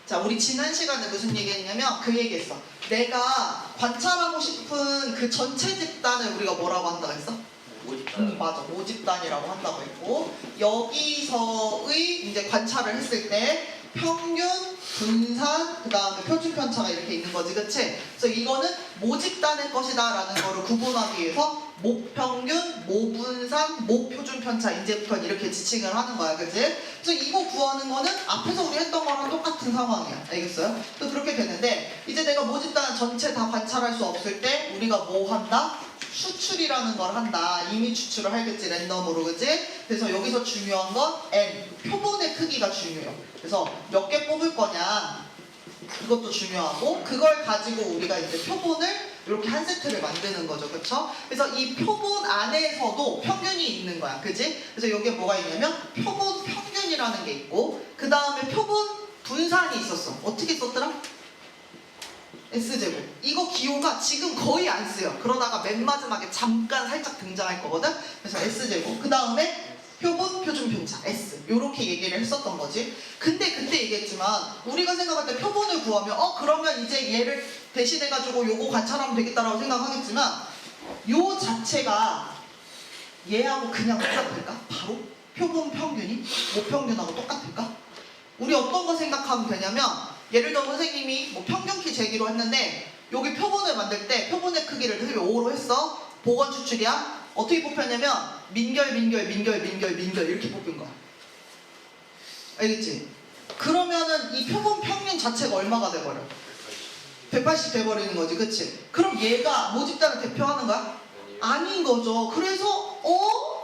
자, 우리 지난 시간에 무슨 얘기했냐면 그 얘기했어. 내가 관찰하고 싶은 그 전체 집단을 우리가 뭐라고 한다고 했어? 모집단. 맞아. 모집단이라고 한다고 했고, 여기서의 이제 관찰을 했을 때 평균, 분산, 그 다음에 표준 편차가 이렇게 있는 거지, 그치? 그래서 이거는 모집단의 것이다 라는 거를 구분하기 위해서 모평균, 모분산, 모표준 편차 이제부터 이렇게 지칭을 하는 거야, 그치? 그래서 이거 구하는 거는 앞에서 우리 했던 거랑 똑같은 상황이야, 알겠어요? 또 그렇게 되는데, 이제 내가 모집단 전체 다 관찰할 수 없을 때 우리가 뭐 한다? 추출이라는 걸 한다. 이미 추출을 하겠지, 랜덤으로, 그치? 그래서 여기서 중요한 건 N, 표본의 크기가 중요해요. 그래서 몇 개 뽑을 거냐, 이것도 중요하고, 그걸 가지고 우리가 이제 표본을 이렇게 한 세트를 만드는 거죠, 그쵸? 그래서 이 표본 안에서도 평균이 있는 거야, 그치? 그래서 여기에 뭐가 있냐면 표본 평균이라는 게 있고, 그 다음에 표본 분산이 있었어. 어떻게 썼더라? S제곱. 이거 기호가 지금 거의 안 쓰여. 그러다가 맨 마지막에 잠깐 살짝 등장할 거거든. 그래서 S제곱. 그 다음에 표본, 표준 편차, S. 요렇게 얘기를 했었던 거지. 근데 그때 얘기했지만 우리가 생각할 때 표본을 구하면 그러면 이제 얘를 대신해가지고 요거 관찰하면 되겠다라고 생각하겠지만 요 자체가 얘하고 그냥 똑같을까? 바로? 표본 평균이? 모평균하고 똑같을까? 우리 어떤 거 생각하면 되냐면 예를 들어 선생님이 뭐 평균키 재기로 했는데 여기 표본을 만들 때 표본의 크기를 선생님이 5로 했어. 보건 추출이야. 어떻게 뽑혔냐면 민결 이렇게 뽑힌 거야. 알겠지? 그러면은 이 표본 평균 자체가 얼마가 돼버려? 180 돼버리는 거지, 그치? 그럼 얘가 모집단을 대표하는 거야? 아닌 거죠. 그래서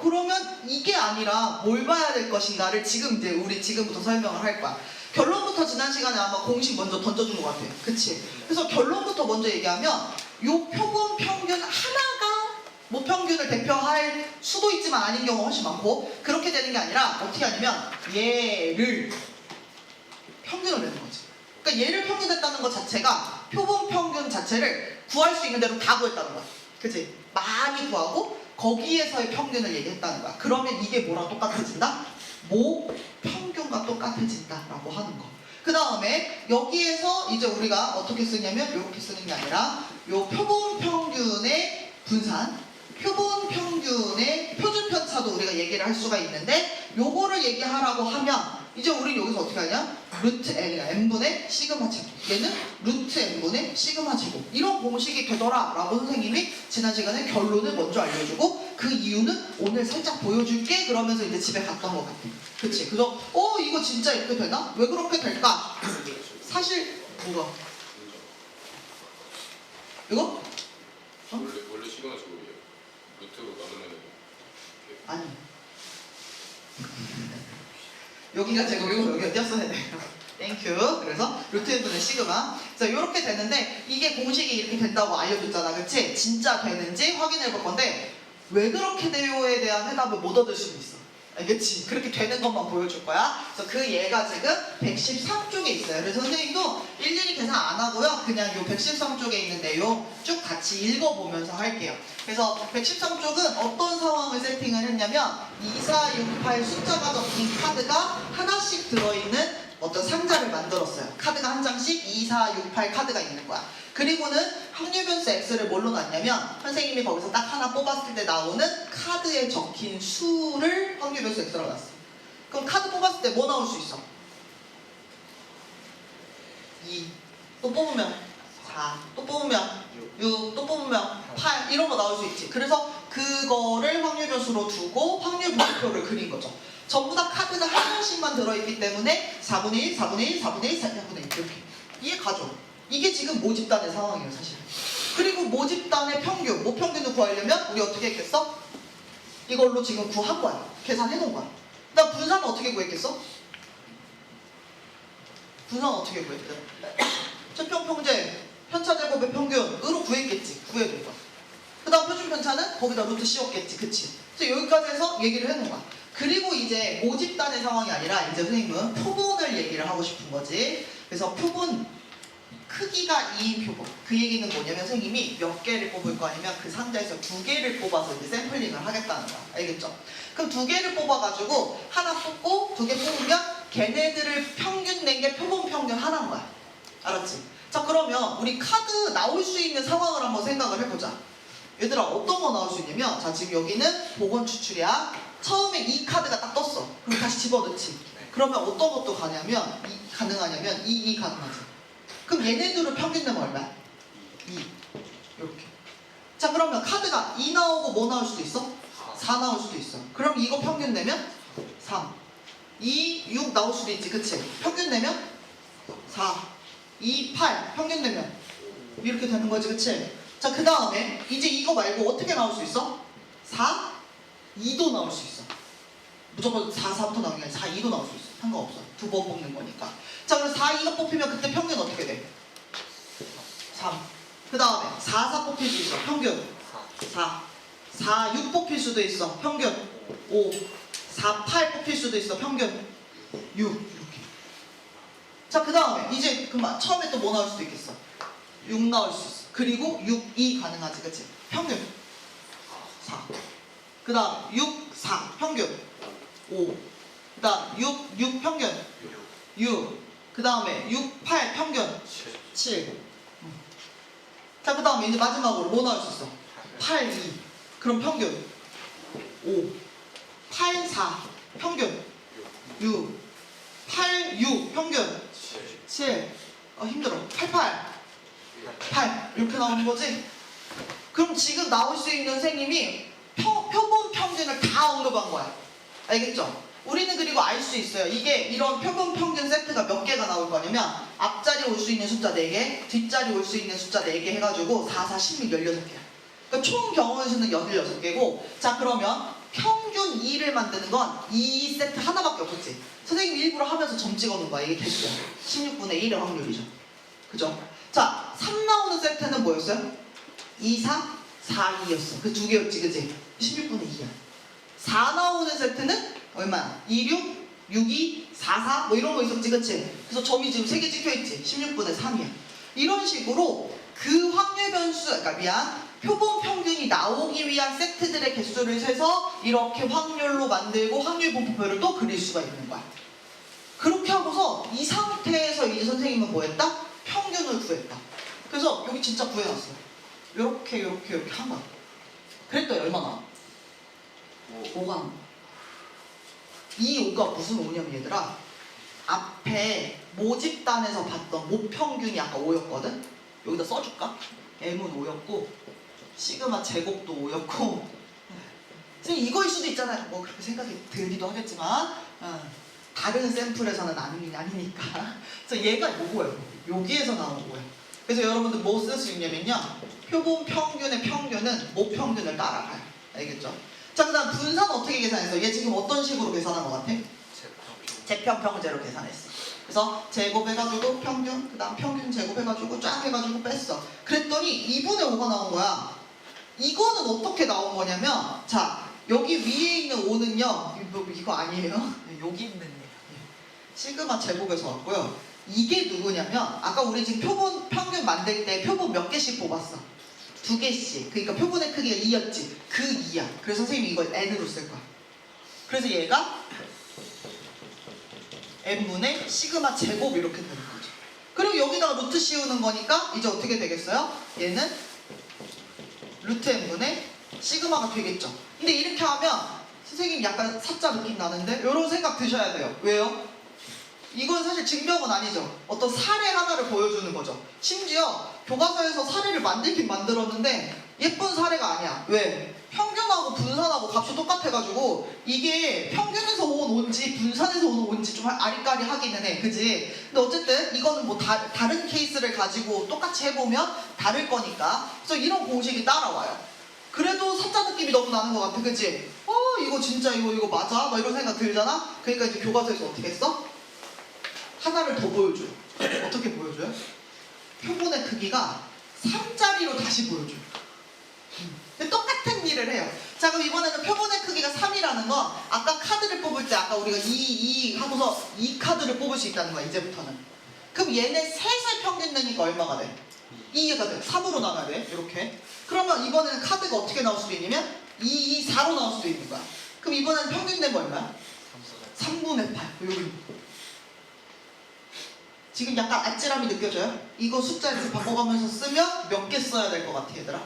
그러면 이게 아니라 뭘 봐야 될 것인가를 지금 이제 우리 지금부터 설명을 할 거야. 결론부터 지난 시간에 아마 공식 먼저 던져준 것 같아요. 그치? 그래서 결론부터 먼저 얘기하면 요 표본 평균 하나가 모평균을 대표할 수도 있지만 아닌 경우가 훨씬 많고, 그렇게 되는 게 아니라 어떻게 하냐면 얘를 평균을 내는 거지. 그러니까 얘를 평균했다는 것 자체가 표본 평균 자체를 구할 수 있는 대로 다 구했다는 거야. 그치? 많이 구하고 거기에서의 평균을 얘기했다는 거야. 그러면 이게 뭐랑 똑같아진다? 모평균과 똑같아진다라고 하는 거. 그 다음에 여기에서 이제 우리가 어떻게 쓰냐면 이렇게 쓰는 게 아니라 요 표본 평균의 분산, 표본 평균의 표준 편차도 우리가 얘기를 할 수가 있는데, 요거를 얘기하라고 하면 이제 우리는 여기서 어떻게 하냐? 루트 n분의 시그마 제곱, 얘는 루트 n분의 시그마 제곱, 이런 공식이 되더라 라고 선생님이 지난 시간에 결론을 먼저 알려주고, 그 이유는 오늘 살짝 보여줄게 그러면서 이제 집에 갔던 것 같아. 그치? 그래서 이거 진짜 이렇게 되나? 왜 그렇게 될까? 사실 뭐가? 이거? 원래 시그마 제곱이에요. 루트로 나누면 아니, 여기가 제곱이고 여기가 띄었어야 돼요. 땡큐. 그래서 루트 n분의 시그마. 그래서 이렇게 되는데 이게 공식이 이렇게 된다고 알려줬잖아, 그치? 진짜 되는지 확인해 볼 건데 왜 그렇게 돼요에 대한 해답을 못 얻을 수도 있어. 알겠지? 그렇게 되는 것만 보여줄 거야. 그래서 그 얘가 지금 113쪽에 있어요. 그래서 선생님도 일일이 계산 안 하고요. 그냥 요 113쪽에 있는 내용 쭉 같이 읽어보면서 할게요. 그래서 113쪽은 어떤 상황을 세팅을 했냐면 2468 숫자가 적힌 카드가 하나씩 들어있는 어떤 상자를 만들었어요. 카드가 한 장씩 2468 카드가 있는 거야. 그리고는 확률 변수 x를 뭘로 놨냐면 선생님이 거기서 딱 하나 뽑았을 때 나오는 카드에 적힌 수를 확률 변수 x라고 놨어. 그럼 카드 뽑았을 때 뭐 나올 수 있어? 2. 또 뽑으면 4. 또 뽑으면 6. 또 뽑으면 8. 이런 거 나올 수 있지. 그래서 그거를 확률 변수로 두고 확률 분포를 그린 거죠. 전부 다 카드가 하나씩만 들어있기 때문에 4분의 1, 4분의 1, 4분의 1, 4분의 1 이렇게 이해 가죠? 이게 지금 모집단의 상황이에요, 사실. 그리고 모집단의 평균, 모평균을 구하려면 우리 어떻게 했겠어? 이걸로 지금 구한 거야. 계산해 놓은 거야. 그다음 분산은 어떻게 구했겠어? 분산 어떻게 구했대? 최평평제, 편차제곱의 평균으로 구했겠지. 구해둔 거야. 그 다음 표준 편차는 거기다 루트 씌웠겠지, 그치? 그래서 여기까지 해서 얘기를 해놓은 거야. 그리고 이제 모집단의 상황이 아니라 이제 선생님은 표본을 얘기를 하고 싶은 거지. 그래서 표본 크기가 2인 표본. 그 얘기는 뭐냐면 선생님이 몇 개를 뽑을 거 아니면 그 상자에서 2개를 뽑아서 이제 샘플링을 하겠다는 거야. 알겠죠? 그럼 2개를 뽑아가지고 하나 뽑고 2개 뽑으면 걔네들을 평균 낸 게 표본 평균 하나인 거야. 알았지? 자, 그러면 우리 카드 나올 수 있는 상황을 한번 생각을 해보자. 얘들아, 어떤 거 나올 수 있냐면, 자, 지금 여기는 보건 추출이야. 처음에 이 카드가 딱 떴어. 그럼 다시 집어넣지. 그러면 어떤 것도 가능하냐면, 이 가능하지. 그럼 얘네들을 평균 내면 얼마야? 2. 이렇게. 자, 그러면 카드가 2 나오고 뭐 나올 수도 있어? 4 나올 수도 있어. 그럼 이거 평균 내면 3. 2, 6 나올 수도 있지. 그치? 평균 내면 4. 2, 8. 평균 내면 이렇게 되는 거지. 그치? 자, 그 다음에 이제 이거 말고 어떻게 나올 수 있어? 4, 2도 나올 수 있어. 무조건 4, 4부터 나오는 게 아니라 4, 2도 나올 수 있어. 상관없어. 두 번 뽑는 거니까. 자, 그럼 4, 2가 뽑히면 그때 평균 어떻게 돼? 3. 그 다음에 4, 4 뽑힐 수 있어. 평균 4. 4, 6 뽑힐 수도 있어. 평균 5. 4, 8 뽑힐 수도 있어. 평균 6. 이렇게. 자, 그 다음에 이제 그만 처음에 또 뭐 나올 수도 있겠어? 6 나올 수 있어. 그리고 6, 2 가능하지. 그치? 평균 4. 그 다음 6, 4 평균 5. 그 다음 6, 6 평균 6. 그 다음에 6, 8 평균 7. 자, 그 다음에 이제 마지막으로 뭐 나올 수 있어? 8, 2. 그럼 평균 5. 8, 4 평균 6. 8, 6 평균 7. 힘들어. 8, 8 이렇게 나오는 거지? 그럼 지금 나올 수 있는 선생님이 표본 평균을 다 언급한 거야. 알겠죠? 우리는 그리고 알 수 있어요. 이게 이런 표본 평균 세트가 몇 개가 나올 거냐면 앞자리 올 수 있는 숫자 4개, 뒷자리 올 수 있는 숫자 4개 해가지고 4, 4, 16, 16개야. 그러니까 총 경우의 수는 16개고, 자, 그러면 평균 2를 만드는 건 이 세트 하나밖에 없었지. 선생님이 일부러 하면서 점 찍어놓은 거야. 이게 개수야. 16분의 1의 확률이죠. 그죠? 자, 3 나오는 세트는 뭐였어요? 2, 3, 4, 2였어. 그 두 개였지, 그치? 16분의 2야. 4 나오는 세트는 얼마야? 2, 6, 6, 2, 4, 4 뭐 이런 거 있었지, 그치? 그래서 점이 지금 3개 찍혀있지? 16분의 3이야. 이런 식으로 그 확률 변수, 그러니까 표본 평균이 나오기 위한 세트들의 개수를 세서 이렇게 확률로 만들고 확률 분포표를 또 그릴 수가 있는 거야. 그렇게 하고서 이 상태에서 이제 선생님은 뭐 했다? 평균을 구했다. 그래서 여기 진짜 구해놨어요. 요렇게 한 거야. 그랬더니 얼마나? 5가 나온 거야. 이 5가 무슨 5냐면 얘들아, 앞에 모집단에서 봤던 모평균이 아까 5였거든? 여기다 써줄까? M은 5였고 시그마 제곱도 5였고 선생님 이거일 수도 있잖아요. 뭐 그렇게 생각이 들기도 하겠지만 다른 샘플에서는 아니니까. 그래서 얘가 요거예요. 여기에서 나온 거예요. 그래서 여러분들 뭐 쓸 수 있냐면요, 표본 평균의 평균은 모평균을 따라가요. 알겠죠? 자, 그 다음 분산 어떻게 계산했어? 얘 지금 어떤 식으로 계산한 것 같아? 제평평제로 계산했어. 그래서 제곱해가지고 평균, 그 다음 평균 제곱해가지고 쫙 해가지고 뺐어. 그랬더니 2분의 5가 나온 거야. 이거는 어떻게 나온 거냐면, 자, 여기 위에 있는 5는요 이거 아니에요. 여기 있는 시그마 제곱에서 왔고요. 이게 누구냐면 아까 우리 지금 표본 평균 만들 때 표본 몇 개씩 뽑았어? 2개씩. 그러니까 표본의 크기가 2였지. 그 2야. 그래서 선생님이 이걸 n으로 쓸 거야. 그래서 얘가 n분의 시그마 제곱 이렇게 되는 거죠. 그리고 여기다가 루트 씌우는 거니까 이제 어떻게 되겠어요? 얘는 루트 n분의 시그마가 되겠죠. 근데 이렇게 하면 선생님 약간 사짜 느낌 나는데 이런 생각 드셔야 돼요. 왜요? 이건 사실 증명은 아니죠. 어떤 사례 하나를 보여주는 거죠. 심지어 교과서에서 사례를 만들긴 만들었는데 예쁜 사례가 아니야. 왜? 평균하고 분산하고 값이 똑같아가지고 이게 평균에서 온 온지 분산에서 온 온지 좀 아리까리 하기는 해. 그지? 근데 어쨌든 이거는 뭐 다른 케이스를 가지고 똑같이 해보면 다를 거니까. 그래서 이런 공식이 따라와요. 그래도 사짜 느낌이 너무 나는 것 같아. 그치? 이거 진짜 이거 맞아? 막 이런 생각 들잖아? 그러니까 이제 교과서에서 어떻게 했어? 하나를 더 보여줘요. 어떻게 보여줘요? 표본의 크기가 3자리로 다시 보여줘요. 똑같은 일을 해요. 자, 그럼 이번에는 표본의 크기가 3이라는 건 아까 카드를 뽑을 때 아까 우리가 2 하고서 2카드를 뽑을 수 있다는 거야. 이제부터는. 그럼 얘네 셋의 평균 내니까 얼마가 돼? 2가 돼. 3으로 나가야 돼. 이렇게. 그러면 이번에는 카드가 어떻게 나올 수도 있냐면 2, 4로 나올 수도 있는 거야. 그럼 이번에는 평균 내면 얼마야? 3분의 8. 여기. 지금 약간 아찔함이 느껴져요? 이거 숫자 이렇게 바꿔가면서 쓰면 몇 개 써야 될 것 같아 얘들아?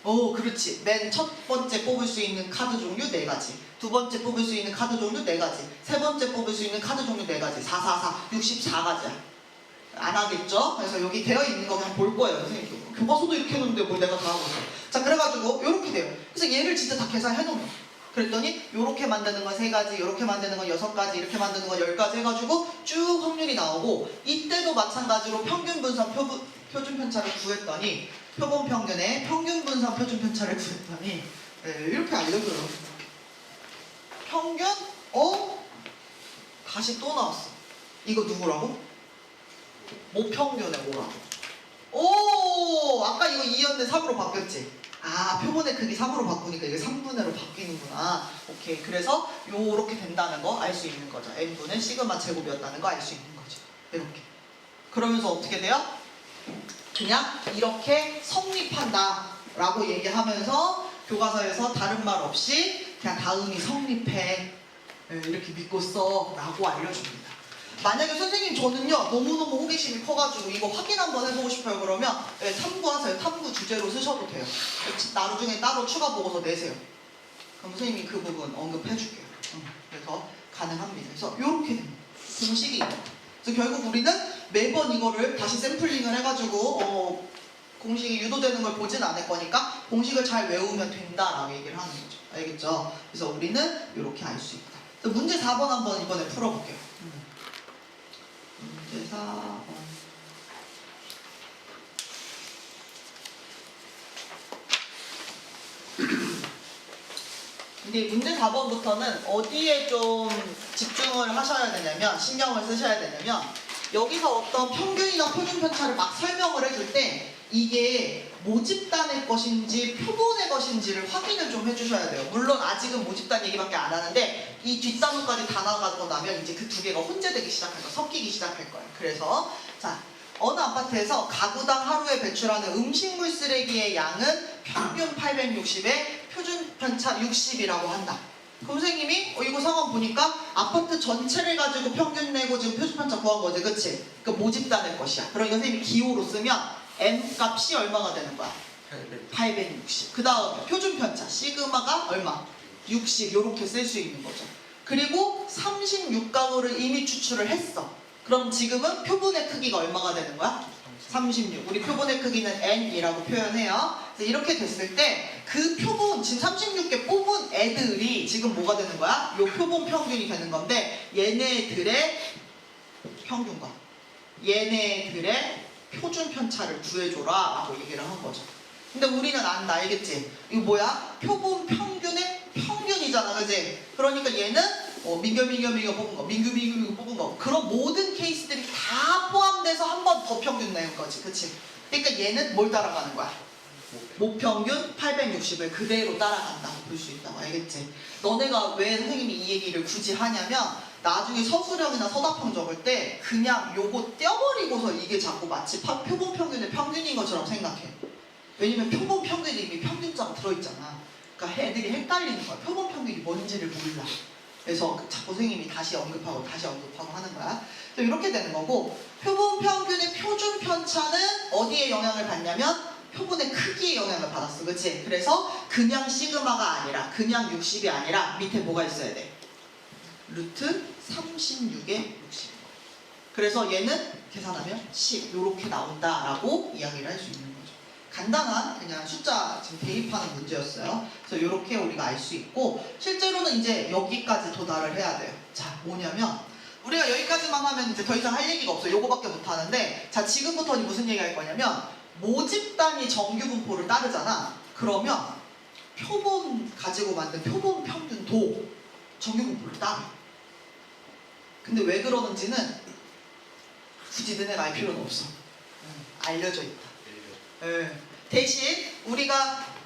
오 그렇지. 맨 첫 번째 뽑을 수 있는 카드 종류 4가지, 두 번째 뽑을 수 있는 카드 종류 4가지, 세 번째 뽑을 수 있는 카드 종류 4가지, 4, 4, 4, 64가지야. 안 하겠죠? 그래서 여기 되어 있는 거 그냥 볼 거예요. 선생님 교과서도 이렇게 해놓는데 뭘 내가 다 하고 있어. 자 그래가지고 이렇게 돼요. 그래서 얘를 진짜 다 계산해 놓은 거야. 그랬더니 요렇게 만드는 건 3가지, 요렇게 만드는 건 6가지, 이렇게 만드는 건 10가지 해가지고 쭉 확률이 나오고, 이때도 마찬가지로 평균 분산 표준 편차를 구했더니, 표본 평균의 평균 분산 표준 편차를 구했더니 이렇게 알려줘요. 평균 다시 또 나왔어. 이거 누구라고? 모평균의 오라고. 오 아까 이거 2였는데 3으로 바뀌었지. 아 표본의 크기 3으로 바꾸니까 이게 3분의로 바뀌는구나. 오케이. 그래서 요렇게 된다는 거 알 수 있는 거죠. n분의 시그마 제곱이었다는 거 알 수 있는 거죠. 이렇게. 그러면서 어떻게 돼요? 그냥 이렇게 성립한다 라고 얘기하면서 교과서에서 다른 말 없이 그냥 다음이 성립해 이렇게 믿고 써 라고 알려줍니다. 만약에 선생님 저는요 너무너무 호기심이 커가지고 이거 확인 한번 해보고 싶어요 그러면 탐구하세요. 탐구 주제로 쓰셔도 돼요. 나중에 따로 추가 보고서 내세요. 그럼 선생님이 그 부분 언급해줄게요. 그래서 가능합니다. 그래서 이렇게 됩니다. 공식이 있다. 그래서 결국 우리는 매번 이거를 다시 샘플링을 해가지고 공식이 유도되는 걸 보진 않을 거니까 공식을 잘 외우면 된다라고 얘기를 하는 거죠. 알겠죠? 그래서 우리는 이렇게 알 수 있다. 그래서 문제 4번 한번 이번에 풀어볼게요. 문제 4번. 근데 문제 4번부터는 어디에 좀 집중을 하셔야 되냐면, 신경을 쓰셔야 되냐면, 여기서 어떤 평균이나 표준 편차를 막 설명을 해줄 때 이게 모집단의 것인지 표본의 것인지를 확인을 좀 해주셔야 돼요. 물론 아직은 모집단 얘기밖에 안 하는데 이 뒷단원까지 다 나가고 나면 이제 그 두 개가 혼재되기 시작할 거예요. 섞이기 시작할 거예요. 그래서 자 어느 아파트에서 가구당 하루에 배출하는 음식물 쓰레기의 양은 평균 860에 표준 편차 60이라고 한다. 선생님이 이거 상황 보니까 아파트 전체를 가지고 평균 내고 지금 표준 편차 구한 거지, 그치? 그 모집단의 것이야. 그러니까 선생님이 기호로 쓰면 m 값이 얼마가 되는 거야? 860. 그 다음에 표준 편차 시그마가 얼마? 60. 요렇게 쓸 수 있는 거죠. 그리고 36강으로 이미 추출을 했어. 그럼 지금은 표본의 크기가 얼마가 되는 거야? 36. 우리 표본의 크기는 n이라고 표현해요. 그래서 이렇게 됐을 때 그 표본, 지금 36개 뽑은 애들이 지금 뭐가 되는 거야? 요 표본 평균이 되는 건데 얘네들의 평균과 얘네들의 표준 편차를 구해줘라 라고 얘기를 한 거죠. 근데 우리는 안다, 알겠지? 이거 뭐야? 표본 평균의 평균이잖아, 그지? 그러니까 얘는 민규 뽑은 거, 민규 뽑은 거, 그런 모든 케이스들이 다 포함돼서 한 번 더 평균 내는 거지, 그치? 그러니까 얘는 뭘 따라가는 거야? 모평균 860을 그대로 따라간다고 볼 수 있다고, 알겠지? 너네가 왜 선생님이 이 얘기를 굳이 하냐면 나중에 서술형이나 서답형 적을 때 그냥 요거 떼어버리고서 이게 자꾸 마치 표본 평균의 평균인 것처럼 생각해. 왜냐면 표본 평균이 이미 평균점 들어있잖아. 그러니까 애들이 헷갈리는 거야. 표본 평균이 뭔지를 몰라. 그래서 자꾸 선생님이 다시 언급하고 하는 거야. 이렇게 되는 거고, 표본 평균의 표준 편차는 어디에 영향을 받냐면 표본의 크기에 영향을 받았어, 그치? 그래서 그냥 시그마가 아니라, 그냥 60이 아니라 밑에 뭐가 있어야 돼? 루트 36에 60. 그래서 얘는 계산하면 10 요렇게 나온다라고 이야기를 할 수 있는 거죠. 간단한 그냥 숫자 지금 대입하는 문제였어요. 그래서 이렇게 우리가 알 수 있고, 실제로는 이제 여기까지 도달을 해야 돼요. 자, 뭐냐면 우리가 여기까지만 하면 이제 더 이상 할 얘기가 없어요. 요거밖에 못 하는데, 자, 지금부터는 무슨 얘기 할 거냐면 모집단이 정규 분포를 따르잖아. 그러면 표본 가지고 만든 표본 평균도 정규 분포를 따라. 근데 왜 그러는지는 굳이 너네가 알 필요는 없어. 알려져 있다. 대신 우리가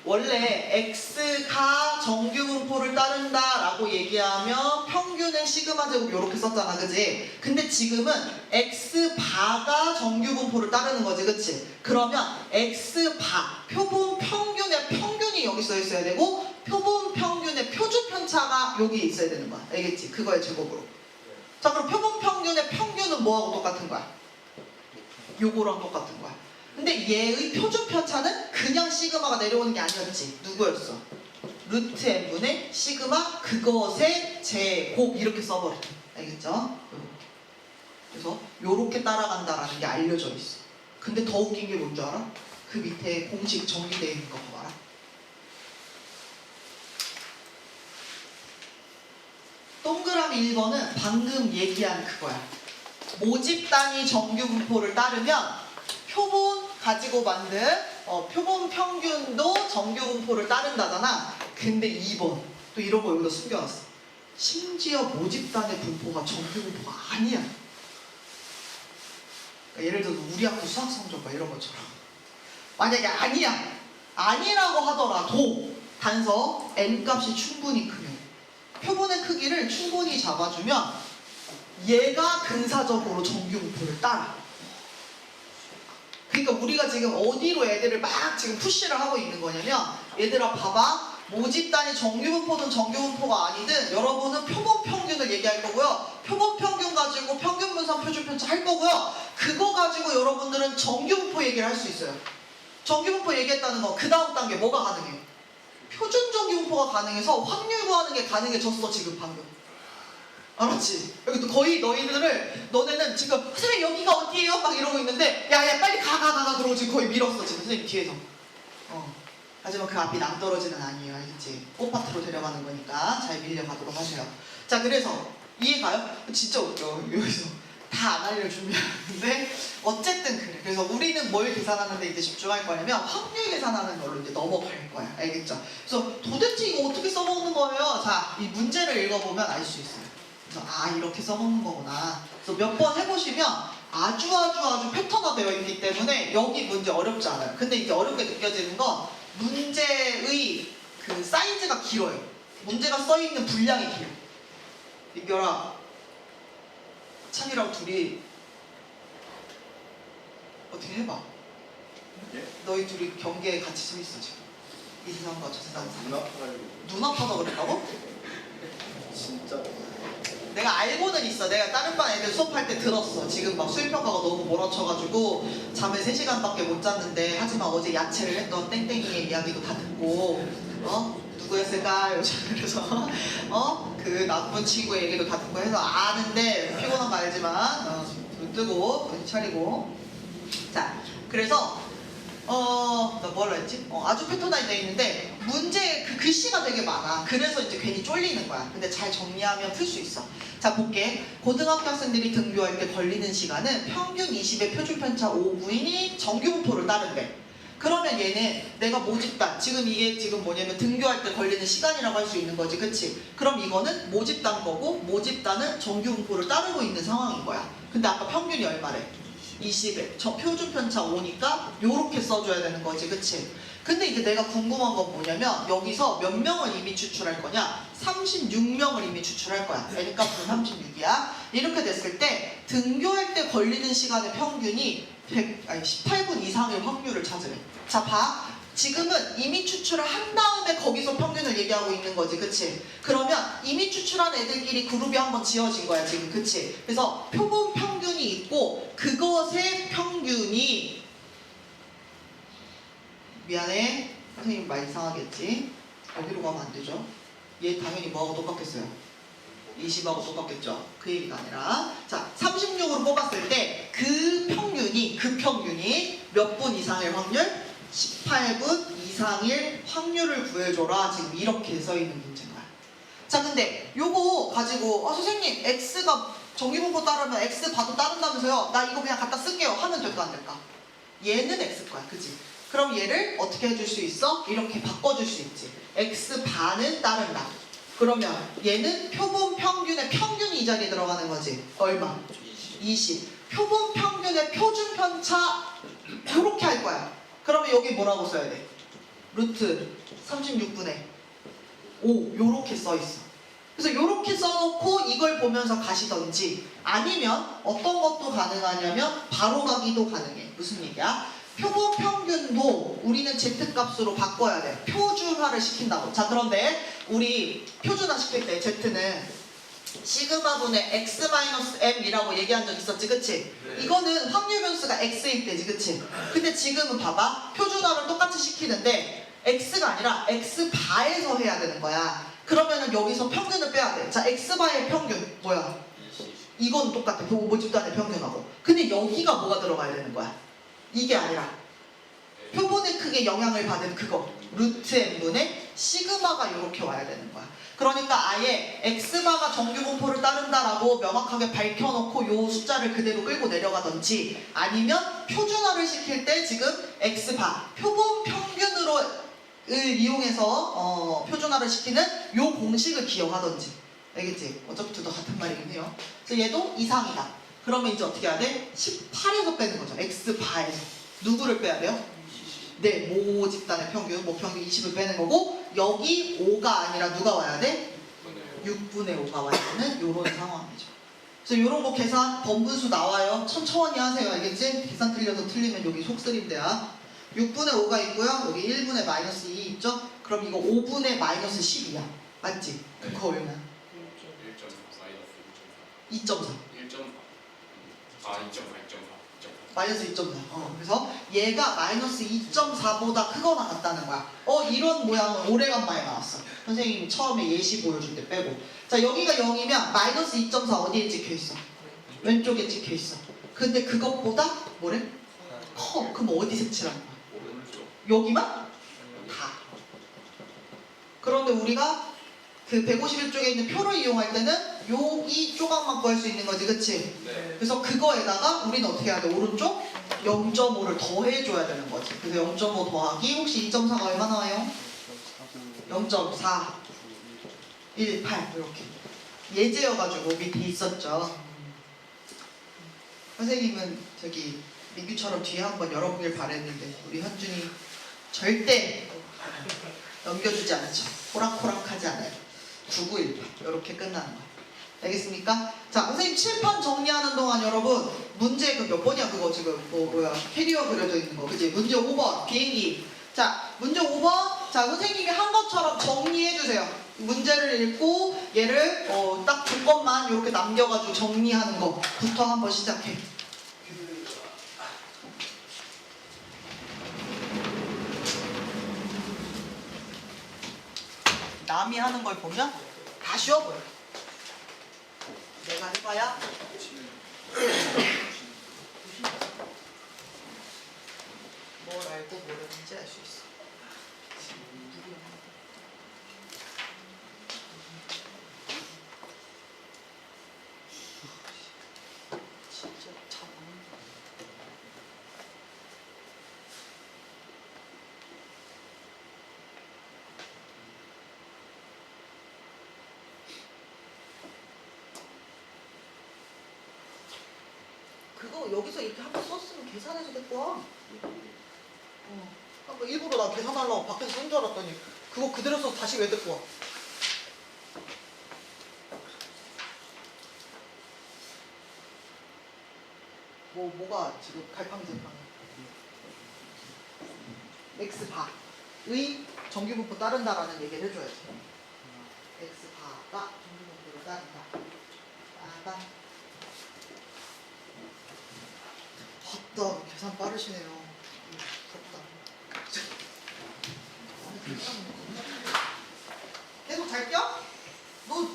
원래 X가 정규 분포를 따른다라고 얘기하면 평균은 시그마 제곱 이렇게 썼잖아, 그지? 근데 지금은 X바가 정규 분포를 따르는 거지, 그치? 그러면 X바, 표본 평균의 평균이 여기 써 있어야 되고 표본 평균의 표준 편차가 여기 있어야 되는 거야, 알겠지? 그거의 제곱으로. 자, 그럼 표본 평균의 평균 평균은 뭐하고 똑같은 거야? 요거랑 똑같은 거야. 근데 얘의 표준 편차는 그냥 시그마가 내려오는 게 아니었지. 누구였어? 루트 n분의 시그마 그것의 제곱 이렇게 써버려. 알겠죠? 요렇게. 그래서 요렇게 따라간다라는 게 알려져 있어. 근데 더 웃긴 게 뭔 줄 알아? 그 밑에 공식 정리되어 있는 거 봐라. 동그라미 1번은 방금 얘기한 그거야. 모집 단위 정규 분포를 따르면 표본 가지고 만든 표본 평균도 정규 분포를 따른다잖아. 근데 2번 또 이런 거 여기다 숨겨놨어. 심지어 모집 단위 분포가 정규 분포가 아니야. 그러니까 예를 들어서 우리 학교 수학 성적과 이런 것처럼 만약에 아니라고 하더라도 단서 n 값이 충분히 크면 표본의 크기를 충분히 잡아주면 얘가 근사적으로 정규 분포를 따라. 그러니까 우리가 지금 어디로 애들을 막 지금 푸시를 하고 있는 거냐면, 얘들아 봐봐, 모집 단위 정규 분포든 정규 분포가 아니든 여러분은 표본 평균을 얘기할 거고요. 표본 평균 가지고 평균 분산 표준 편차 할 거고요. 그거 가지고 여러분들은 정규 분포 얘기를 할 수 있어요. 정규 분포 얘기했다는 건 그 다음 단계 뭐가 가능해요? 표준 정규 분포가 가능해서 확률 구하는 게 가능해졌어 지금 방금. 알았지? 여기 또 거의 너네는 지금 선생님 여기가 어디예요? 막 이러고 있는데 야야 빨리 가 그러고 지금 거의 밀었어 지금 선생님 뒤에서. 하지만 그 앞이 낭떠러지는 아니에요. 알겠지? 꽃밭으로 데려가는 거니까 잘 밀려가도록 하세요. 자, 그래서 이해가요? 진짜 웃겨. 여기서 다 안 알려주는데 어쨌든 그래. 그래서 우리는 뭘 계산하는데 이제 집중할 거냐면 확률 계산하는 걸로 이제 넘어갈 거야. 알겠죠? 그래서 도대체 이거 어떻게 써먹는 거예요? 자, 이 문제를 읽어보면 알 수 있어요. 그래서 이렇게 써먹는 거구나. 그래서 몇 번 해보시면 아주 패턴화 되어 있기 때문에 여기 문제 어렵지 않아요. 근데 이제 어렵게 느껴지는 건 문제의 그 사이즈가 길어요. 문제가 써있는 분량이 길어. 민결아, 찬이랑 둘이 어떻게 해봐. 예? 너희 둘이 경계에 같이 서 있어 지금. 이 세상과 저 세상. 눈 아파가지고 눈 아파서 그랬다고? 진짜 내가 알고는 있어. 내가 다른 반 애들 수업할 때 들었어. 지금 막 수행평가가 너무 몰아쳐가지고 잠을 3시간밖에 못 잤는데, 하지만 어제 야채를 했던 땡땡이의 이야기도 다 듣고 누구였을까? 그래서 그 나쁜 친구의 얘기도 다 듣고 해서 아는데 피곤한 거 알지만 눈 뜨고 정신 차리고. 자, 그래서 나 뭐라 했지? 아주 패턴화되어 있는데 문제 그 글씨가 되게 많아. 그래서 이제 괜히 쫄리는 거야. 근데 잘 정리하면 풀 수 있어. 자, 볼게. 고등학교 학생들이 등교할 때 걸리는 시간은 평균 20의 표준 편차 5분이 정규 분포를 따른대. 그러면 얘는 내가 모집단, 지금 이게 지금 뭐냐면 등교할 때 걸리는 시간이라고 할 수 있는 거지, 그치? 그럼 이거는 모집단 거고, 모집단은 정규 분포를 따르고 있는 상황인 거야. 근데 아까 평균이 얼마래? 20에 저 표준 편차 5니까 요렇게 써줘야 되는 거지, 그치? 근데 이제 내가 궁금한 건 뭐냐면 여기서 몇 명을 이미 추출할 거냐? 36명을 이미 추출할 거야. n값은 36이야. 이렇게 됐을 때 등교할 때 걸리는 시간의 평균이 18분 이상의 확률을 찾으래. 자, 봐. 지금은 이미 추출을 한 다음에 거기서 평균을 얘기하고 있는 거지, 그치? 그러면 이미 추출한 애들끼리 그룹이 한번 지어진 거야, 지금, 그치? 그래서 표본 평균이 있고 그것의 평균이, 미안해, 선생님 말 이상하겠지? 여기로 가면 안 되죠? 얘 당연히 뭐하고 똑같겠어요? 20하고 똑같겠죠? 그 얘기가 아니라, 자, 36으로 뽑았을 때 그 평균이 몇 분 이상의 확률? 18분 이상일 확률을 구해줘라. 지금 이렇게 써있는 문제인 거야. 자, 근데 요거 가지고 선생님 X가 정규분포 따르면 X 봐도 따른다면서요? 나 이거 그냥 갖다 쓸게요 하면 될까 안 될까? 얘는 X 거야, 그치? 그럼 얘를 어떻게 해줄 수 있어? 이렇게 바꿔줄 수 있지. X 반은 따른다. 그러면 얘는 표본 평균의 평균이 이 자리에 들어가는 거지. 얼마? 20. 표본 평균의 표준 편차 요렇게 할 거야. 그러면 여기 뭐라고 써야 돼? 루트 36분의 5 요렇게 써있어. 그래서 요렇게 써놓고 이걸 보면서 가시던지, 아니면 어떤 것도 가능하냐면 바로 가기도 가능해. 무슨 얘기야? 표본 평균도 우리는 Z값으로 바꿔야 돼. 표준화를 시킨다고. 자, 그런데 우리 표준화 시킬 때 Z는 시그마분의 x-m이라고 얘기한 적 있었지, 그치? 이거는 확률 변수가 x일 때지, 그치? 근데 지금은 봐봐, 표준화를 똑같이 시키는데 x가 아니라 x바에서 해야 되는 거야. 그러면은 여기서 평균을 빼야 돼. 자, x바의 평균 뭐야? 이건 똑같아, 모집단의 평균하고. 근데 여기가 뭐가 들어가야 되는 거야? 이게 아니라 표본의 크기에 영향을 받은 그거 루트 m분의 시그마가 이렇게 와야 되는 거야. 그러니까 아예 x바가 정규 분포를 따른다라고 명확하게 밝혀놓고 요 숫자를 그대로 끌고 내려가든지, 아니면 표준화를 시킬 때 지금 x바 표본 평균으로 을 이용해서 표준화를 시키는 요 공식을 기억하든지. 알겠지? 어차피 둘 다 같은 말이긴 해요. 그래서 얘도 이상이다. 그러면 이제 어떻게 해야 돼? 18에서 빼는 거죠. x바에서 누구를 빼야 돼요? 네, 모집단의 평균, 모평균 20을 빼는 거고, 여기 5가 아니라 누가 와야 돼? 6분의 5가 와야 되는 요런 상황이죠. 그래서 요런 거 계산 번분수 나와요. 천천히 하세요. 알겠지? 계산 틀려서 틀리면 여기 속쓰림대야. 6분의 5가 있고요. 여기 1분의 마이너스 2 있죠? 그럼 이거 5분의 마이너스 12야. 맞지? 네. 그거 얼마야? 1.4 2.4. 1.4 아 2.4 마이너스 2.4. 그래서 얘가 마이너스 2.4보다 크거나 같다는 거야. 이런 모양은 오래간만에 나왔어. 선생님이 처음에 예시 보여줄 때 빼고. 자, 여기가 0이면 마이너스 2.4 어디에 찍혀 있어? 왼쪽에 찍혀 있어. 근데 그것보다 뭐래? 커. 그럼 어디 색칠하는 거야? 오른쪽 여기만? 다. 그런데 우리가 그 151쪽에 있는 표를 이용할 때는 여기 조각만 구할 수 있는 거지, 그치? 네. 그래서 그거에다가 우리는 어떻게 해야 돼? 오른쪽 0.5를 더해줘야 되는 거지. 그래서 0.5 더하기 혹시 2.4가 얼마 나와요? 0.4 18 이렇게 예제여가지고 밑에 있었죠. 선생님은 저기 민규처럼 뒤에 한번 열어보길 바랬는데 우리 현준이 절대 넘겨주지 않죠. 호락호락하지 않아요. 9918 이렇게 끝나는 거예요. 알겠습니까? 자, 선생님 칠판 정리하는 동안 여러분 문제 그 몇 번이야 그거 지금 뭐야 캐리어 그려져 있는 거, 그지? 문제 5번 비행기. 자, 문제 5번. 자, 선생님이 한 것처럼 정리해 주세요. 문제를 읽고 얘를 딱 조건만 이렇게 남겨가지고 정리하는 거부터 한번 시작해. 남이 하는 걸 보면 다 쉬워 보여. 내가 해봐야 뭘 알고 모르는지 알 수 있어. 진짜 참. 그거 여기서 이렇게 한번 썼으면 계산해서 데리고 와. 아까 일부러 나 계산하려고 밖에서 쓴 줄 알았더니 그거 그대로 써서 다시 왜 데리고 와? 뭐가 지금 갈팡질팡해? x바의 정규분포 따른다라는 얘기를 해줘야지. x바가 정규분포를 따른다. 빠밤. 맞다. 계산 빠르시네요. 부럽다. 계속 잘 껴? 너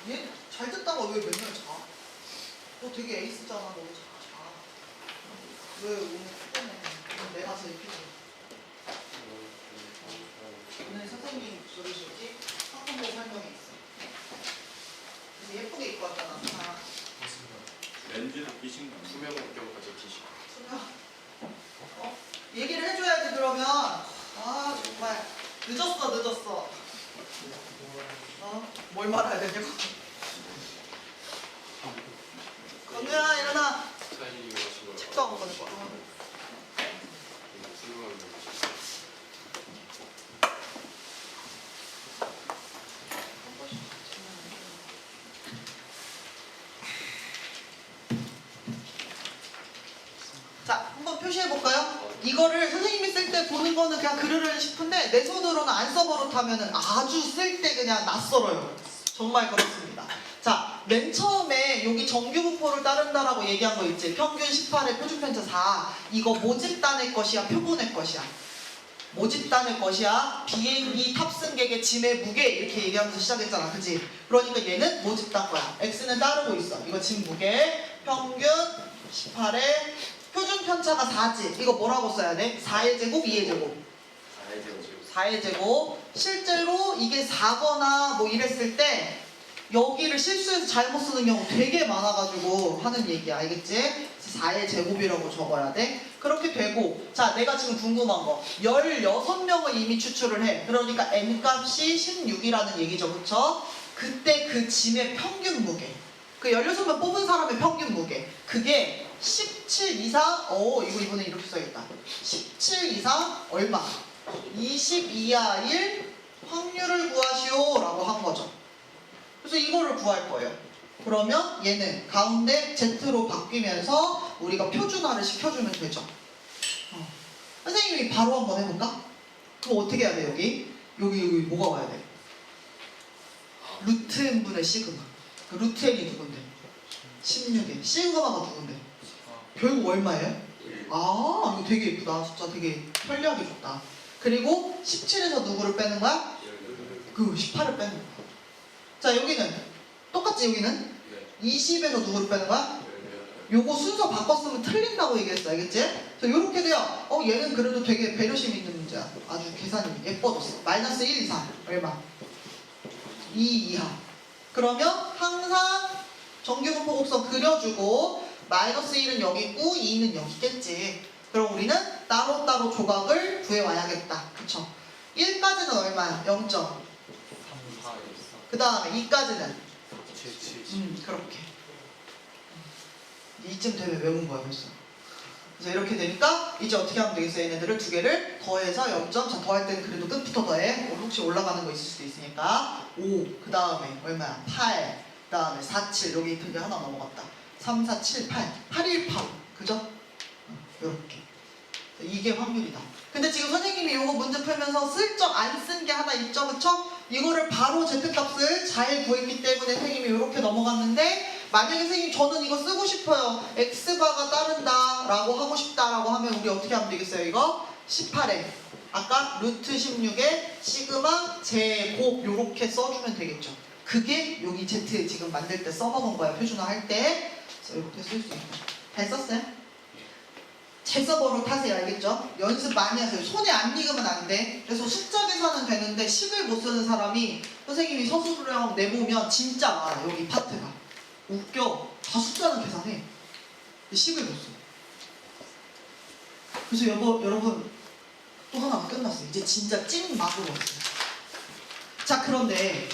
얘 잘 듣다가 왜 맨날 자? 너 되게 에이스잖아. 너 왜 자? 왜 오늘 피곤해? 오늘 내가 제일 피곤해. 오늘 선생님 부르시지? 학부모 설명회 있어. 그래서 예쁘게 입고 왔잖아. 렌즈를 끼신 거 아니에요? 투명 안경까지 끼시고 얘기를 해줘야지 그러면. 아 정말 늦었어. 뭘 말해야 되냐고. 건우야 일어나. 스타일링 하신 거 책도 안 꺼낼 거야. 훌륭한 거 자, 한번 표시해볼까요? 이거를 선생님이 쓸 때 보는 거는 그냥 그르르 싶은데 내 손으로는 안 써버릇하면 아주 쓸 때 그냥 낯설어요. 정말 그렇습니다. 자, 맨 처음에 여기 정규분포를 따른다라고 얘기한 거 있지. 평균 18에 표준편차 4. 이거 모집단의 것이야, 표본의 것이야? 모집단의 것이야. 비행기 탑승객의 짐의 무게 이렇게 얘기하면서 시작했잖아, 그치? 그러니까 얘는 모집단 거야. X는 따르고 있어. 이거 짐 무게 평균 18에 표준 편차가 4지. 이거 뭐라고 써야 돼? 4의 제곱, 2의 제곱. 4의 제곱. 실제로 이게 4거나 뭐 이랬을 때 여기를 실수해서 잘못 쓰는 경우 되게 많아가지고 하는 얘기야. 알겠지? 4의 제곱이라고 적어야 돼. 그렇게 되고, 자, 내가 지금 궁금한 거 16명을 이미 추출을 해. 그러니까 N값이 16이라는 얘기죠, 그쵸? 그때 그 짐의 평균 무게, 그 16명 뽑은 사람의 평균 무게, 그게 17 이상, 이거 이번에 이렇게 써야겠다. 17 이상 얼마? 20 이하일 확률을 구하시오 라고 한 거죠. 그래서 이거를 구할 거예요. 그러면 얘는 가운데 Z로 바뀌면서 우리가 표준화를 시켜주면 되죠. 선생님이 바로 한번 해볼까? 그럼 어떻게 해야 돼, 여기 뭐가 와야 돼? 루트 n분의 시그마. 그 루트 n이 누군데? 16에 시그마가 누군데? 결국 얼마예요? 아, 이거 되게 예쁘다. 숫자 되게 편리하게 줬다. 그리고 17에서 누구를 빼는 거야? 그 18을 빼는 거야. 자, 여기는 똑같지. 여기는 20에서 누구를 빼는 거야? 요거 순서 바꿨으면 틀린다고 얘기했어. 알겠지? 그래서 요렇게 돼요. 얘는 그래도 되게 배려심 있는 문제야. 아주 계산이 예뻐졌어. 마이너스 1 이상 얼마? 2 이하. 그러면 항상 정규분포 곡선 그려주고 마이너스 1은 여기 있고 2는 여기 있겠지. 그럼 우리는 따로따로 조각을 구해와야겠다. 그쵸? 1까지는 얼마야? 0점. 그 다음에 2까지는? 그렇게. 이쯤 되면 외운 거야, 벌써. 그래서 이렇게 되니까 이제 어떻게 하면 되겠어? 얘네들을 두 개를 더해서 0점. 자, 더할 때는 그래도 끝부터 더해. 혹시 올라가는 거 있을 수도 있으니까. 5. 그 다음에 얼마야? 8. 그 다음에 4, 7. 여기 그게 하나 넘어갔다. 3, 4, 7, 8. 8, 1, 8. 그죠? 요렇게. 이게 확률이다. 근데 지금 선생님이 이거 문제 풀면서 슬쩍 안 쓴 게 하나 있죠, 그쵸? 이거를 바로 Z값을 잘 구했기 때문에 선생님이 이렇게 넘어갔는데, 만약에 선생님 저는 이거 쓰고 싶어요. X바가 따른다 라고 하고 싶다 라고 하면 우리 어떻게 하면 되겠어요? 이거 18에 아까 루트 16에 시그마 제곱 요렇게 써주면 되겠죠. 그게 여기 Z 지금 만들 때 써먹은 거야. 표준화 할 때. 그래서 이렇게 쓸 수 있다. 잘 썼어요? 제 서버로 타세요. 알겠죠? 연습 많이 하세요. 손에 안 익으면 안 돼. 그래서 숫자 계산은 되는데 식을 못 쓰는 사람이 선생님이 서술형 내보면 진짜 많아. 여기 파트가 웃겨. 다 숫자는 계산해. 근데 식을 못 써. 그래서 여러분 또 하나가 끝났어. 이제 진짜 찐 막으로 왔어요. 자, 그런데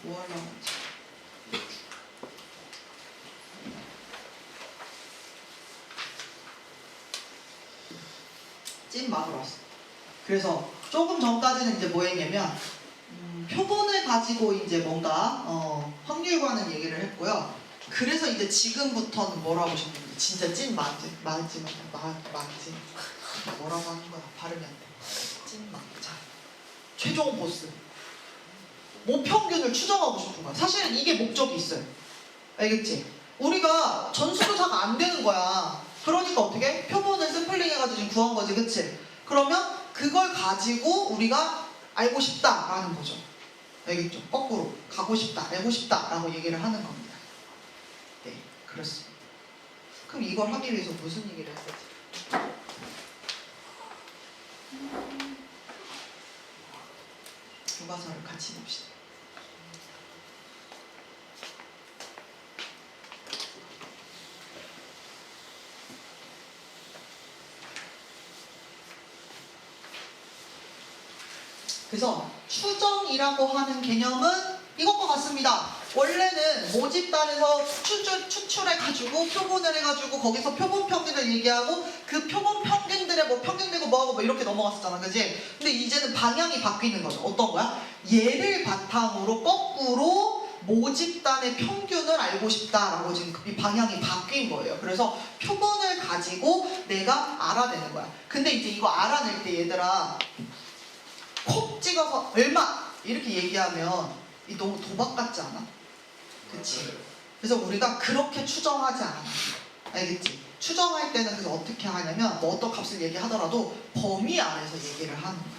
뭐 하려고 했지? 찐 막으로 왔어. 그래서 조금 전까지는 이제 뭐 했냐면 표본을 가지고 이제 뭔가 확률과는 얘기를 했고요. 그래서 이제 지금부터는 뭐라고 하셨는지 진짜 찐 막지 뭐라고 하는 거야? 발음이 안 돼. 찐 막. 자, 최종 보스. 모평균을 추정하고 싶은 거야. 사실은 이게 목적이 있어요. 알겠지? 우리가 전수조사가 안 되는 거야. 그러니까 어떻게? 표본을 샘플링 해가지고 지금 구한 거지, 그치? 그러면 그걸 가지고 우리가 알고 싶다라는 거죠. 알겠죠? 거꾸로 가고 싶다, 알고 싶다라고 얘기를 하는 겁니다. 네, 그렇습니다. 그럼 이걸 하기 위해서 무슨 얘기를 했었지? 교과서를 같이 봅시다. 그래서 추정이라고 하는 개념은 이것과 같습니다. 원래는 모집단에서 추출해가지고 표본을 해가지고 거기서 표본 평균을 얘기하고 그 표본 평균들의 뭐 평균되고 뭐하고 뭐 이렇게 넘어갔었잖아, 그지? 근데 이제는 방향이 바뀌는 거죠. 어떤 거야? 얘를 바탕으로 거꾸로 모집단의 평균을 알고 싶다라고 지금 이 방향이 바뀐 거예요. 그래서 표본을 가지고 내가 알아내는 거야. 근데 이제 이거 알아낼 때 얘들아 콕 찍어서 얼마 이렇게 얘기하면 이 너무 도박 같지 않아? 그치? 그래서 우리가 그렇게 추정하지 않아. 알겠지? 추정할 때는 그래서 어떻게 하냐면 뭐 어떤 값을 얘기하더라도 범위 안에서 얘기를 하는 거야.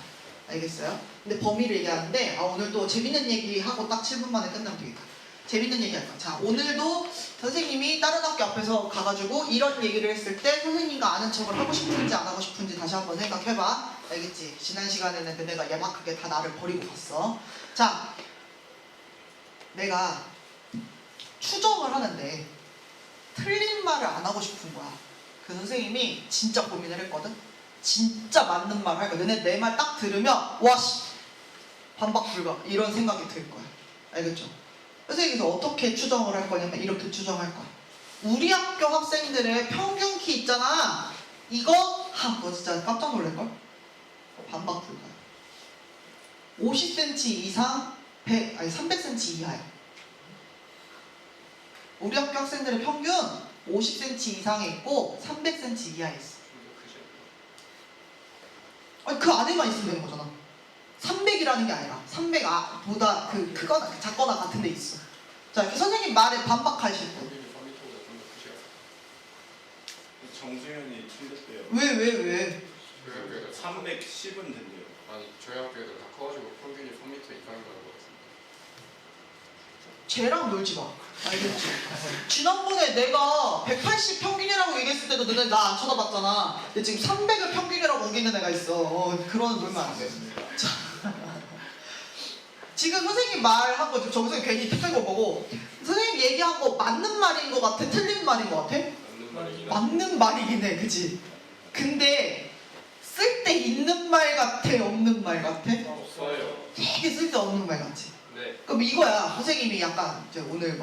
알겠어요? 근데 범위를 얘기하는데 오늘 또 재밌는 얘기하고 딱 7분 만에 끝나면 되겠다. 재밌는 얘기 할 거야. 자, 오늘도 선생님이 다른 학교 앞에서 가가지고 이런 얘기를 했을 때 선생님과 아는 척을 하고 싶은지 안 하고 싶은지 다시 한번 생각해봐. 알겠지? 지난 시간에는 그네가 야박하게 다 나를 버리고 갔어. 자, 내가 추정을 하는데 틀린 말을 안 하고 싶은 거야. 그 선생님이 진짜 고민을 했거든. 진짜 맞는 말 할 거야. 너네 내 말 딱 들으면 와씨 반박 불가 이런 생각이 들 거야. 알겠죠? 선생님께서 어떻게 추정을 할 거냐면 이렇게 추정할 거야. 우리 학교 학생들의 평균 키 있잖아. 이거 너 진짜 깜짝 놀랄걸? 반박 불가. 50cm 이상 300cm 이하야. 우리 학교 학생들의 평균 50cm 이상에 있고 300cm 이하에 있어. 아니 그 안에만 있으면 되는 거잖아. 300이라는 게 아니라 300보다 크거나 작거나 같은 데 있어. 자, 이렇게 선생님 말에 반박하실 분. 정수현이 틀렸대요. 왜? 저희 학교에도 310은 된대요. 아니 저희 학교에도 다 커가지고 평균이 3m 이상인 것 같습니다. 쟤랑 놀지 마. 알겠지? 지난번에 내가 180 평균이라고 얘기했을 때도 너네 나 안 쳐다봤잖아. 근데 지금 300을 평균이라고 우기는 애가 있어. 그런 놀면 안 돼. 자, 지금 선생님 말한 거 지금 정선생 괜히 택배고 뭐고 선생님 얘기한 거 맞는 말인 것 같아? 틀린 말인 것 같아? 맞는 말이긴 하 맞는 말이긴 해, 그치? 근데 쓸 때 있는 말 같아, 없는 말 같아? 없어요. 되게 쓸데없는 말 같지? 네. 그럼 이거야. 선생님이 약간 이제 오늘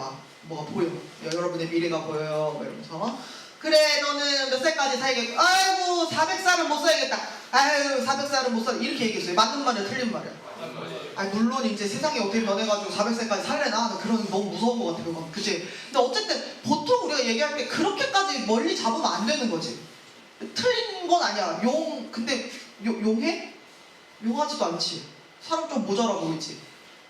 뭐가 보여. 여러분의 미래가 보여요. 뭐 이러면서. 그래, 너는 몇 살까지 살겠고, 아이고, 400살은 못 살겠다. 아유, 400살은 못 살. 이렇게 얘기했어요. 맞는 말이야, 틀린 말이야. 맞는 말이에요. 아니, 물론 이제 세상이 어떻게 변해가지고 400살까지 살래나? 그런 게 너무 무서운 것 같아, 그건. 그치? 근데 어쨌든 보통 우리가 얘기할 때 그렇게까지 멀리 잡으면 안 되는 거지. 틀린 건 아니야. 근데 용해? 용하지도 않지. 사람 좀 모자라 보이지.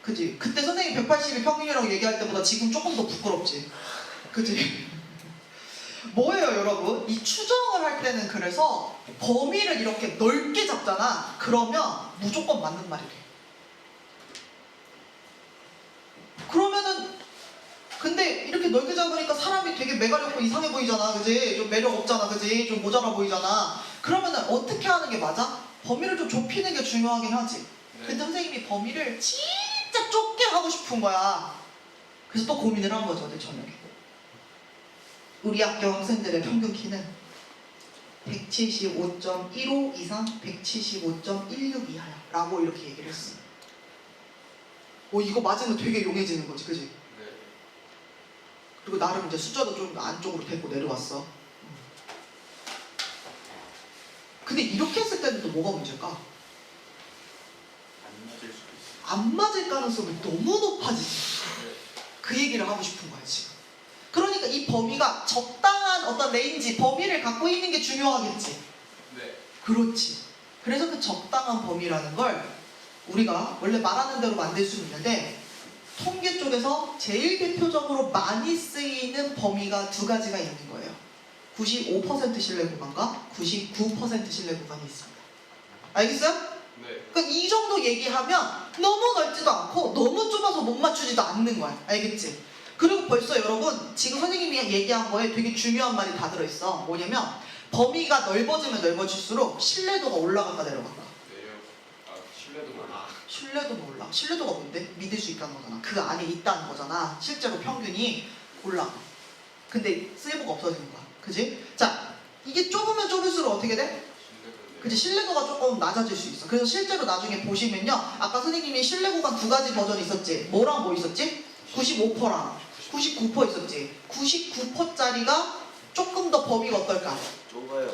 그치? 그때 선생님 180이 평균이라고 얘기할 때보다 지금 조금 더 부끄럽지. 그치? 뭐예요, 여러분? 이 추정을 할 때는 그래서 범위를 이렇게 넓게 잡잖아. 그러면 무조건 맞는 말이 돼. 그러면은 근데 이렇게 넓게 잡으니까 사람이 되게 매가리 없고 이상해 보이잖아. 그지? 좀 매력 없잖아. 그지? 좀 모자라 보이잖아. 그러면은 어떻게 하는 게 맞아? 범위를 좀 좁히는 게 중요하긴 하지. 네. 근데 선생님이 범위를 진짜 좁게 하고 싶은 거야. 그래서 또 고민을 한 거죠, 어제 저녁에. 우리 학교 학생들의 평균 키는 175.15 이상 175.16 이하야 라고 이렇게 얘기를 했어. 이거 맞으면 되게 용해지는 거지, 그지? 네. 그리고 나름 이제 숫자도 좀 안쪽으로 데리고 내려왔어. 근데 이렇게 했을 때는 또 뭐가 문제일까? 안 맞을 수도 있어. 안 맞을 가능성이 너무 높아지지. 네. 그 얘기를 하고 싶은 거야, 지금. 그러니까 이 범위가 적당한 어떤 레인지, 범위를 갖고 있는 게 중요하겠지. 네. 그렇지. 그래서 그 적당한 범위라는 걸 우리가 원래 말하는 대로 만들 수 있는데 통계 쪽에서 제일 대표적으로 많이 쓰이는 범위가 두 가지가 있는 거예요. 95% 신뢰 구간과 99% 신뢰 구간이 있습니다. 알겠어요? 네. 그러니까 이 정도 얘기하면 너무 넓지도 않고 너무 좁아서 못 맞추지도 않는 거야. 알겠지? 그리고 벌써 여러분 지금 선생님이 얘기한 거에 되게 중요한 말이 다 들어있어. 뭐냐면 범위가 넓어지면 넓어질수록 신뢰도가 올라간다 내려간다. 신뢰도가 신뢰도가 올라. 신뢰도가 뭔데? 믿을 수 있다는 거잖아. 그 안에 있다는 거잖아. 실제로 평균이 올라가. 근데 쓸모가 없어지는 거야. 그지? 자, 이게 좁으면 좁을수록 어떻게 돼? 그치? 신뢰도가 조금 낮아질 수 있어. 그래서 실제로 나중에 보시면요. 아까 선생님이 신뢰 구간 두 가지 버전이 있었지. 뭐랑 뭐 있었지? 95%랑 99% 있었지. 99%짜리가 조금 더 범위가 어떨까? 좁아요.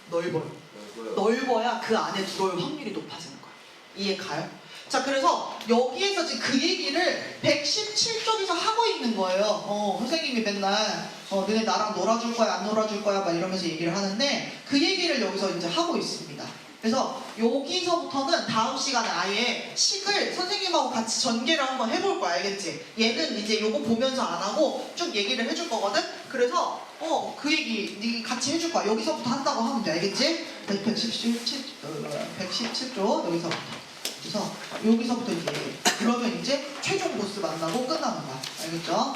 넓어요. 넓어요. 넓어야 그 안에 들어올 확률이 높아지는 거야. 이해 가요? 자, 그래서 여기에서 지금 그 얘기를 117쪽에서 하고 있는 거예요. 선생님이 맨날 너네 나랑 놀아줄 거야 안 놀아줄 거야 막 이러면서 얘기를 하는데 그 얘기를 여기서 이제 하고 있습니다. 그래서 여기서부터는 다음 시간에 아예 식을 선생님하고 같이 전개를 한번 해볼 거야, 알겠지? 얘는 이제 요거 보면서 안 하고 쭉 얘기를 해줄 거거든? 그래서 그 얘기 네 같이 해줄 거야. 여기서부터 한다고 하면 돼, 알겠지? 117조 여기서부터. 그래서 여기서부터 이제 그러면 이제 최종 보스 만나고 끝나는 거야, 알겠죠?